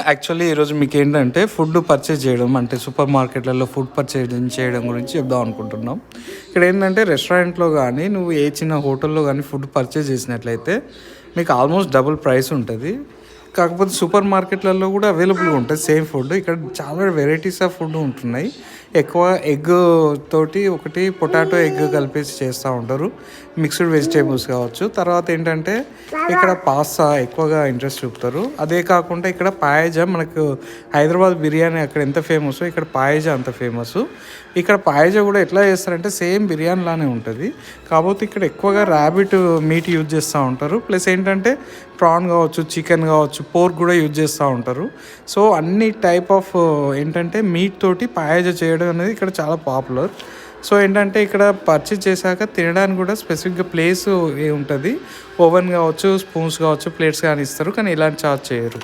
Actually ఈరోజు మీకు ఏంటంటే ఫుడ్ పర్చేజ్ చేయడం అంటే సూపర్ మార్కెట్లలో ఫుడ్ పర్చేజ్ చేయడం గురించి చెప్దాం అనుకుంటున్నాం. ఇక్కడ ఏంటంటే రెస్టారెంట్లో కానీ నువ్వు ఏ చిన్న హోటల్లో కానీ ఫుడ్ పర్చేజ్ చేసినట్లయితే మీకు ఆల్మోస్ట్ డబుల్ ప్రైస్ ఉంటుంది. కాకపోతే సూపర్ మార్కెట్లలో కూడా అవైలబుల్గా ఉంటుంది సేమ్ ఫుడ్. ఇక్కడ చాలా వెరైటీస్ ఆఫ్ ఫుడ్ ఉంటున్నాయి. ఎక్కువ ఎగ్ తోటి ఒకటి పొటాటో ఎగ్ కలిపేసి చేస్తూ ఉంటారు, మిక్స్డ్ వెజిటేబుల్స్ కావచ్చు. తర్వాత ఏంటంటే ఇక్కడ పాస్తా ఎక్కువగా ఇంట్రెస్ట్ చూపుతారు. అదే కాకుండా ఇక్కడ పాయజా, మనకు హైదరాబాద్ బిర్యానీ అక్కడ ఎంత ఫేమస్ ఇక్కడ పాయజా అంత ఫేమస్. ఇక్కడ పాయజా కూడా ఎట్లా చేస్తారంటే సేమ్ బిర్యానీ లానే ఉంటుంది, కాకపోతే ఇక్కడ ఎక్కువగా ర్యాబిట్ మీట్ యూజ్ చేస్తూ ఉంటారు. ప్లస్ ఏంటంటే ప్రాన్ కావచ్చు, చికెన్ కావచ్చు, పోర్క్ కూడా యూజ్ చేస్తూ ఉంటారు. సో అన్ని టైప్ ఆఫ్ ఏంటంటే మీట్ తోటి పాయజా చేయడం అనేది ఇక్కడ చాలా పాపులర్. సో ఏంటంటే ఇక్కడ పర్చేజ్ చేశాక తినడానికి కూడా స్పెసిఫిక్గా ప్లేస్ ఉంటుంది. ఓవెన్ కావచ్చు, స్పూన్స్ కావచ్చు, ప్లేట్స్ కానీ ఇస్తారు, కానీ ఇలాంటి చార్జ్ చేయరు.